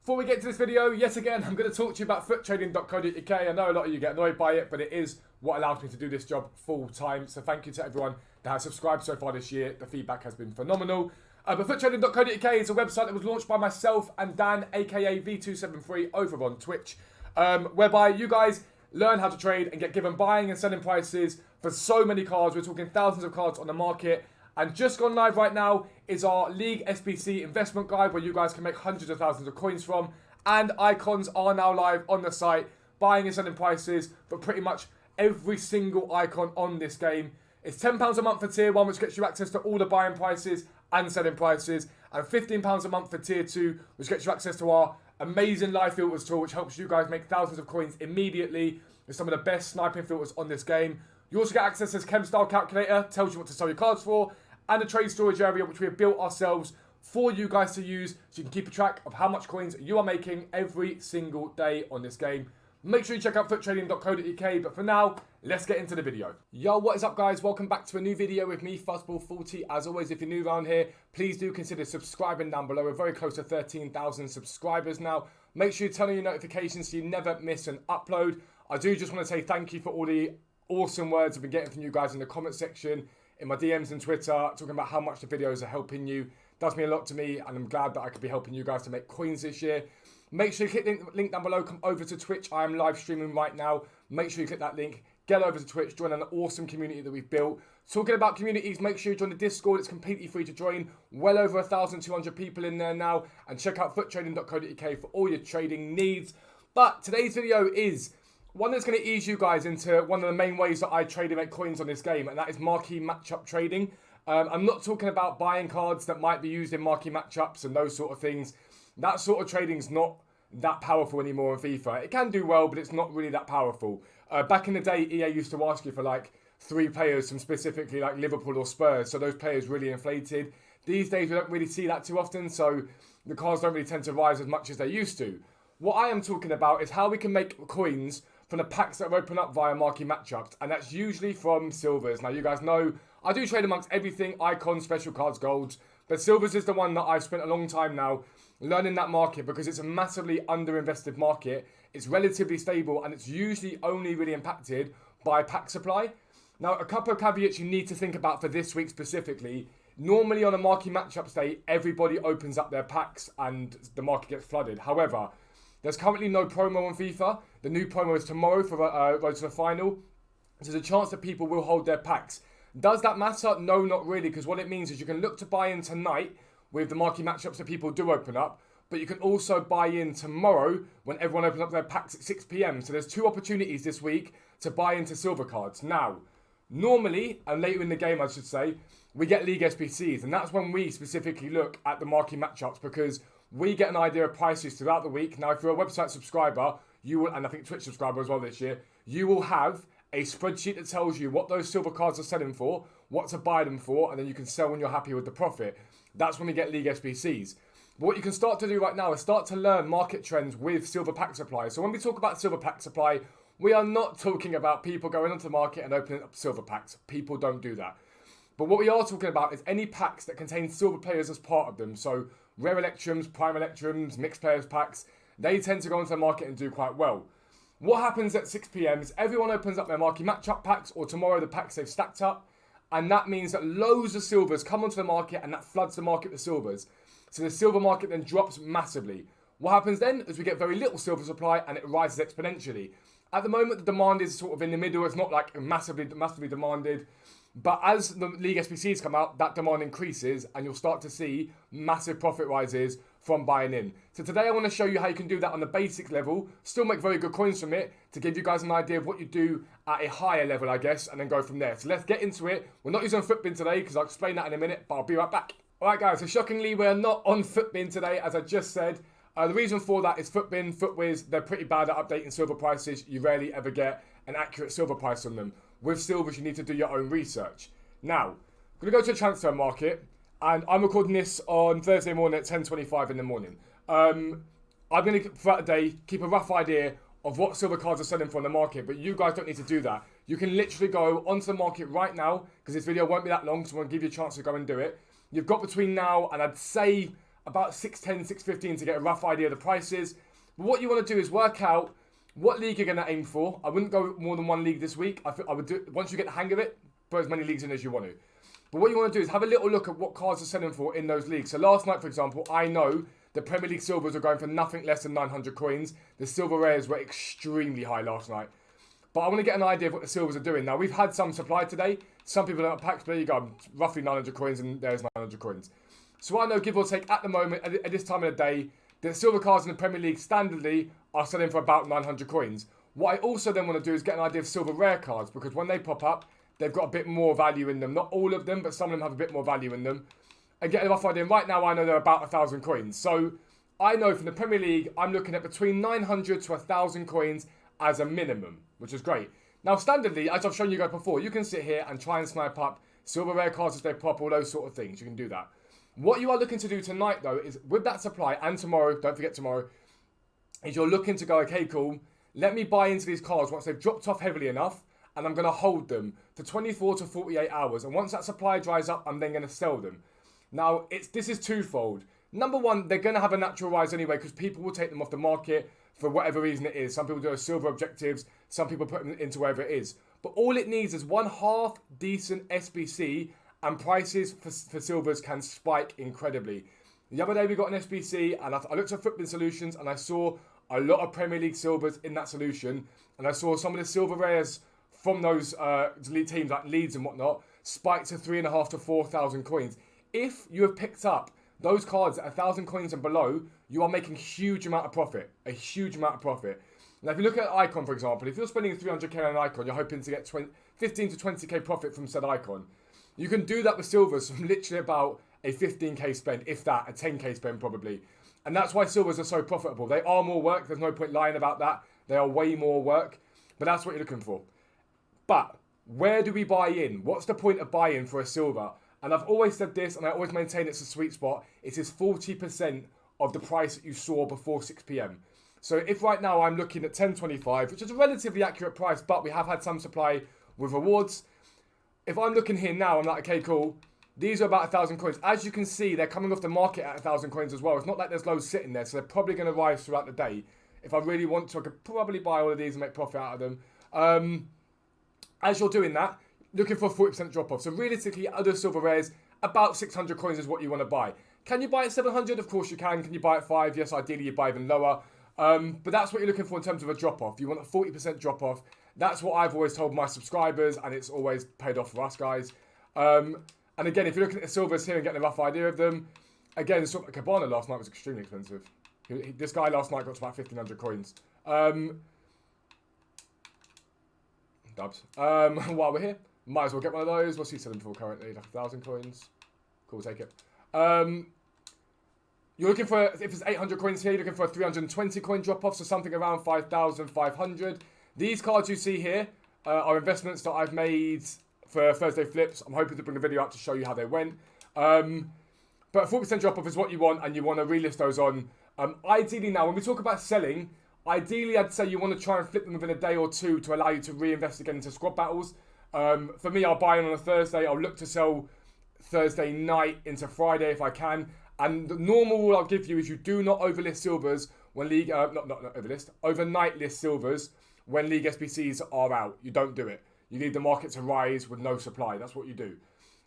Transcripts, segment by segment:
Before we get to this video, yet again, I'm going to talk to you about FUTTRADING.co.uk. I know a lot of you get annoyed by it, but it is what allows me to do this job full time. So thank you to everyone that has subscribed so far this year. The feedback has been phenomenal. But FUTTRADING.co.uk is a website that was launched by myself and Dan, aka V273, over on Twitch, whereby you guys learn how to trade and get given buying and selling prices for so many cards. We're talking thousands of cards on the market. And just gone live right now is our League SBC investment guide where you guys can make hundreds of thousands of coins from. And icons are now live on the site, buying and selling prices for pretty much every single icon on this game. It's £10 a month for tier 1, which gets you access to all the buying prices and selling prices. And £15 a month for tier 2, which gets you access to our amazing live filters tool, which helps you guys make thousands of coins immediately with some of the best sniping filters on this game. You also get access to this CHEM style calculator, tells you what to sell your cards for, and a trade storage area which we have built ourselves for you guys to use so you can keep a track of how much coins you are making every single day on this game. Make sure you check out FUTTRADING.co.uk, but for now, let's get into the video. Yo, what is up guys? Welcome back to a new video with me, Fuzzball40. As always, if you're new around here, please do consider subscribing down below. We're very close to 13,000 subscribers now. Make sure you turn on your notifications so you never miss an upload. I do just want to say thank you for all the awesome words I've been getting from you guys in the comment section, in my DMs and Twitter, talking about how much the videos are helping you. Does mean a lot to me, and I'm glad that I could be helping you guys to make coins this year. Make sure you click the link down below, come over to Twitch. I am live streaming right now. Make sure you click that link, get over to Twitch, join an awesome community that we've built. Talking about communities, make sure you join the Discord. It's completely free to join. Well over 1,200 people in there now. And check out FUTTRADING.co.uk for all your trading needs. But today's video is one that's going to ease you guys into one of the main ways that I trade and make coins on this game, and that is marquee matchup trading. I'm not talking about buying cards that might be used in marquee matchups and those sort of things. That sort of trading is not that powerful anymore in FIFA. It can do well, but it's not really that powerful. Back in the day, EA used to ask you for like 3 players from specifically like Liverpool or Spurs, so those players really inflated. These days, we don't really see that too often, so the cards don't really tend to rise as much as they used to. What I am talking about is how we can make coins from the packs that are open up via marquee matchups, and that's usually from silvers. Now, you guys know I do trade amongst everything, icons, special cards, golds, but silvers is the one that I've spent a long time now learning that market because it's a massively underinvested market. It's relatively stable, and it's usually only really impacted by pack supply. Now, a couple of caveats you need to think about for this week specifically. Normally on a marquee matchups day, everybody opens up their packs and the market gets flooded. However, there's currently no promo on FIFA. The new promo is tomorrow for Road to the Final. So there's a chance that people will hold their packs. Does that matter? No, not really, because what it means is you can look to buy in tonight with the marquee matchups that people do open up, but you can also buy in tomorrow when everyone opens up their packs at 6 PM. So there's 2 opportunities this week to buy into silver cards. Now, normally, and later in the game I should say, we get League SBCs, and that's when we specifically look at the marquee matchups because we get an idea of prices throughout the week. Now, if you're a website subscriber, you will, and I think Twitch subscriber as well this year, you will have a spreadsheet that tells you what those silver cards are selling for, what to buy them for, and then you can sell when you're happy with the profit. That's when we get League SBCs. But what you can start to do right now is start to learn market trends with silver pack supply. So when we talk about silver pack supply, we are not talking about people going onto the market and opening up silver packs. People don't do that. But what we are talking about is any packs that contain silver players as part of them. So rare electrums, prime electrums, mixed players packs, they tend to go into the market and do quite well. What happens at 6 PM is everyone opens up their marquee matchup packs, or tomorrow the packs they've stacked up, and that means that loads of silvers come onto the market and that floods the market with silvers. So the silver market then drops massively. What happens then is we get very little silver supply and it rises exponentially. At the moment, the demand is sort of in the middle. It's not like massively demanded. But as the League SBCs come out, that demand increases and you'll start to see massive profit rises from buying in. So today I want to show you how you can do that on the basic level, still make very good coins from it, to give you guys an idea of what you do at a higher level, I guess, and then go from there. So let's get into it. We're not using FUTBIN today because I'll explain that in a minute, but I'll be right back. Alright guys, so shockingly we're not on FUTBIN today, as I just said. The reason for that is FUTBIN, FUTW'S, they're pretty bad at updating silver prices. You rarely ever get an accurate silver price on them. With silvers, you need to do your own research. Now, I'm going to go to the transfer market, and I'm recording this on Thursday morning at 10:25 in the morning. I'm going to, throughout the day, keep a rough idea of what silver cards are selling for in the market, but you guys don't need to do that. You can literally go onto the market right now, because this video won't be that long, so I'm going to give you a chance to go and do it. You've got between now and I'd say about 610, 615 to get a rough idea of the prices. But what you want to do is work out what league you're going to aim for. I wouldn't go more than one league this week. I would do, once you get the hang of it, put as many leagues in as you want to. But what you want to do is have a little look at what cards are selling for in those leagues. So last night, for example, I know the Premier League Silvers are going for nothing less than 900 coins. The Silver Rares were extremely high last night. But I want to get an idea of what the Silvers are doing. Now, we've had some supply today. Some people are packs, but there you go, roughly 900 coins, and there's 900 coins. So I know, give or take, at the moment, at this time of the day, the silver cards in the Premier League standardly are selling for about 900 coins. What I also then want to do is get an idea of silver rare cards, because when they pop up, they've got a bit more value in them. Not all of them, but some of them have a bit more value in them. And get a rough idea. Right now, I know they're about 1,000 coins. So I know from the Premier League, I'm looking at between 900 to 1,000 coins as a minimum, which is great. Now, standardly, as I've shown you guys before, you can sit here and try and snipe up silver rare cards as they pop, all those sort of things. You can do that. What you are looking to do tonight, though, is with that supply, and tomorrow, don't forget tomorrow, is you're looking to go, okay, cool, let me buy into these cards once they've dropped off heavily enough, and I'm going to hold them for 24 to 48 hours. And once that supply dries up, I'm then going to sell them. Now, this is twofold. Number one, they're going to have a natural rise anyway, because people will take them off the market for whatever reason it is. Some people do silver objectives, some people put them into wherever it is. But all it needs is one half decent SBC, and prices for silvers can spike incredibly. The other day we got an SBC, and I looked at FUTTRADING solutions, and I saw a lot of Premier League silvers in that solution, and I saw some of the silver rares from those elite teams like Leeds and whatnot spike to 3,500 to 4,000 coins. If you have picked up those cards at 1,000 coins and below, you are making a huge amount of profit. A huge amount of profit. Now, if you look at Icon, for example, if you're spending 300k on an Icon, you're hoping to get 15 to 20k profit from said Icon. You can do that with silvers from literally about a 15k spend, if that, a 10k spend probably. And that's why silvers are so profitable. They are more work. There's no point lying about that. They are way more work. But that's what you're looking for. But where do we buy in? What's the point of buying for a silver? And I've always said this, and I always maintain it's a sweet spot. It is 40% of the price that you saw before 6 p.m. So if right now I'm looking at 10.25, which is a relatively accurate price, but we have had some supply with rewards. If I'm looking here now, I'm like, okay, cool. These are about 1,000 coins. As you can see, they're coming off the market at 1,000 coins as well. It's not like there's loads sitting there, so they're probably going to rise throughout the day. If I really want to, I could probably buy all of these and make profit out of them. As you're doing that, looking for a 40% drop off. So realistically, other silver rares, about 600 coins is what you want to buy. Can you buy at 700? Of course you can. Can you buy at 5? Yes, ideally you buy even lower. But that's what you're looking for in terms of a drop off. You want a 40% drop off. That's what I've always told my subscribers, and it's always paid off for us guys. And again, if you're looking at the silvers here and getting a rough idea of them, again, Cabana last night was extremely expensive. This guy last night got to about 1,500 coins. Dubs. While we're here, might as well get one of those. What's he selling for currently? Like 1,000 coins. Cool, take it. You're looking for, if it's 800 coins here, you're looking for a 320 coin drop off, so something around 5,500. These cards you see here are investments that I've made for Thursday flips. I'm hoping to bring a video out to show you how they went. But a 40% drop off is what you want, and you want to relist those on. Ideally now, when we talk about selling, ideally I'd say you want to try and flip them within a day or two to allow you to reinvest again into squad battles. For me, I'll buy in on a Thursday. I'll look to sell Thursday night into Friday if I can. And the normal rule I'll give you is you do not overlist silvers when league, not overlist, overnight list silvers when league SBCs are out. You don't do it. You need the market to rise with no supply. That's what you do.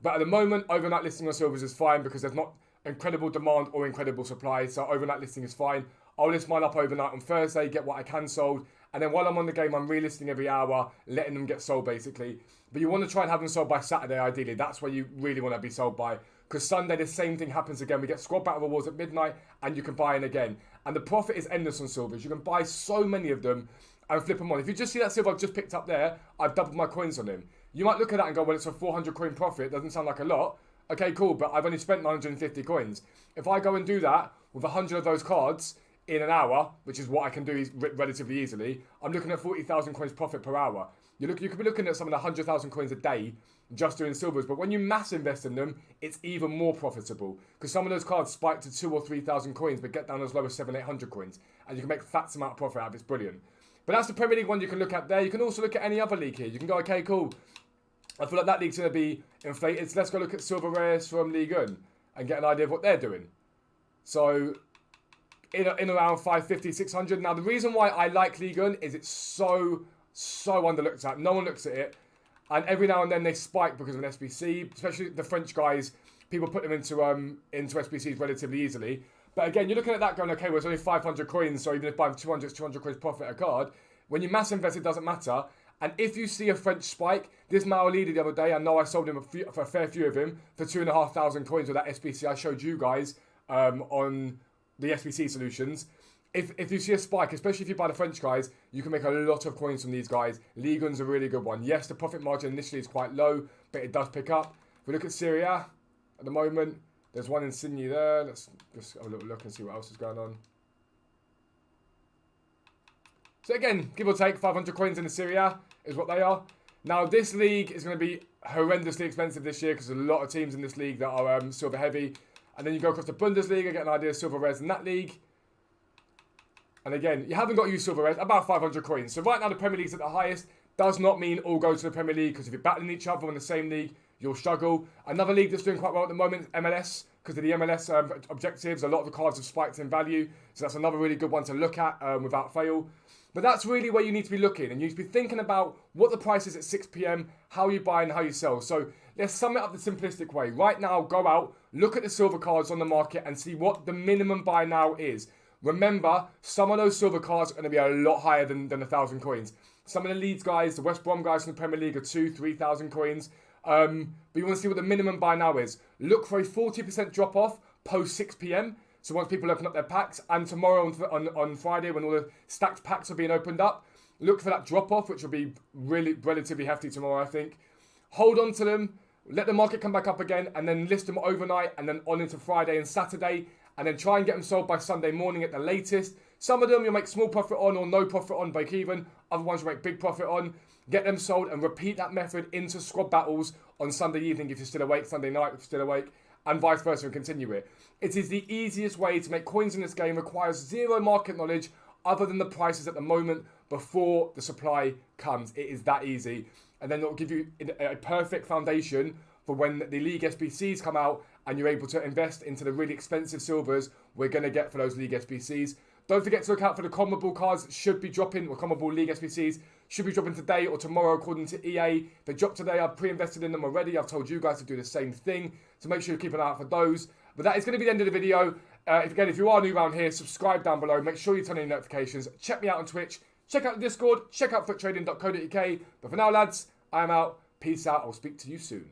But at the moment, overnight listing on silvers is fine because there's not incredible demand or incredible supply. So overnight listing is fine. I'll list mine up overnight on Thursday, get what I can sold. And then while I'm on the game, I'm relisting every hour, letting them get sold basically. But you want to try and have them sold by Saturday, ideally. That's where you really want to be sold by. Because Sunday, the same thing happens again. We get squad battle rewards at midnight, and you can buy in again. And the profit is endless on silvers. You can buy so many of them and flip them on. If you just see that silver I've just picked up there, I've doubled my coins on him. You might look at that and go, well, it's a 400 coin profit. Doesn't sound like a lot. Okay, cool, but I've only spent 950 coins. If I go and do that with 100 of those cards in an hour, which is what I can do relatively easily, I'm looking at 40,000 coins profit per hour. You could be looking at something like 100,000 coins a day just doing silvers, but when you mass invest in them, it's even more profitable because some of those cards spike to 2,000 or 3,000 coins, but get down as low as 700, 800 coins, and you can make fat amount of profit out of it. It's brilliant. But that's the Premier League one you can look at there. You can also look at any other league here. You can go, okay, cool. I feel like that league's going to be inflated, so let's go look at silver rares from Ligue 1 and get an idea of what they're doing. So in around 550, 600. Now, the reason why I like Ligue 1 is it's so underlooked at. No one looks at it. And every now and then they spike because of an SBC, especially the French guys. People put them into SBCs relatively easily. But again, you're looking at that going, okay, well, it's only 500 coins, so even if buying 200, it's 200 coins profit a card. When you mass invest, it doesn't matter. And if you see a French spike, this Mao leader the other day, I know I sold him for a fair few of him for 2,500 coins with that SBC I showed you guys on the SBC solutions. If you see a spike, especially if you buy the French guys, you can make a lot of coins from these guys. Ligue 1's a really good one. Yes, the profit margin initially is quite low, but it does pick up. If we look at Serie A at the moment, there's one in Sydney there. Let's just have a little look and see what else is going on. So again, give or take, 500 coins in the Serie A is what they are. Now, this league is going to be horrendously expensive this year because there's a lot of teams in this league that are silver heavy. And then you go across the Bundesliga, get an idea of silver res in that league. And again, you haven't got to use silver res, about 500 coins. So right now the Premier League's at the highest. Does not mean all go to the Premier League, because if you're battling each other in the same league, you'll struggle. Another league that's doing quite well at the moment is MLS, because of the MLS objectives. A lot of the cards have spiked in value. So that's another really good one to look at without fail. But that's really where you need to be looking. And you need to be thinking about what the price is at 6 p.m, how you buy and how you sell. So let's sum it up the simplistic way. Right now, go out, look at the silver cards on the market and see what the minimum buy now is. Remember, some of those silver cards are going to be a lot higher than 1,000 coins. Some of the Leeds guys, the West Brom guys from the Premier League are 2,000, 3,000 coins. But you want to see what the minimum buy now is. Look for a 40% drop off post 6 p.m. So once people open up their packs, and tomorrow on Friday when all the stacked packs are being opened up, look for that drop off, which will be really relatively hefty tomorrow, I think. Hold on to them, let the market come back up again, and then list them overnight, and then on into Friday and Saturday, and then try and get them sold by Sunday morning at the latest. Some of them you'll make small profit on or no profit on, break even. Other ones you'll make big profit on. Get them sold and repeat that method into squad battles on Sunday evening if you're still awake, Sunday night if you're still awake, and vice versa, and continue it. It is the easiest way to make coins in this game, requires zero market knowledge other than the prices at the moment before the supply comes. It is that easy. And then it will give you a perfect foundation for when the League SBCs come out and you're able to invest into the really expensive silvers we're going to get for those League SBCs. Don't forget to look out for the CONMEBOL cards that should be dropping, or CONMEBOL League SBCs should be dropping today or tomorrow according to EA. They dropped today, I've pre-invested in them already. I've told you guys to do the same thing, so make sure you keep an eye out for those. But that is going to be the end of the video. If you are new around here, subscribe down below. Make sure you turn on your notifications. Check me out on Twitch. Check out the Discord. Check out FUTTRADING.co.uk. But for now, lads, I am out. Peace out. I'll speak to you soon.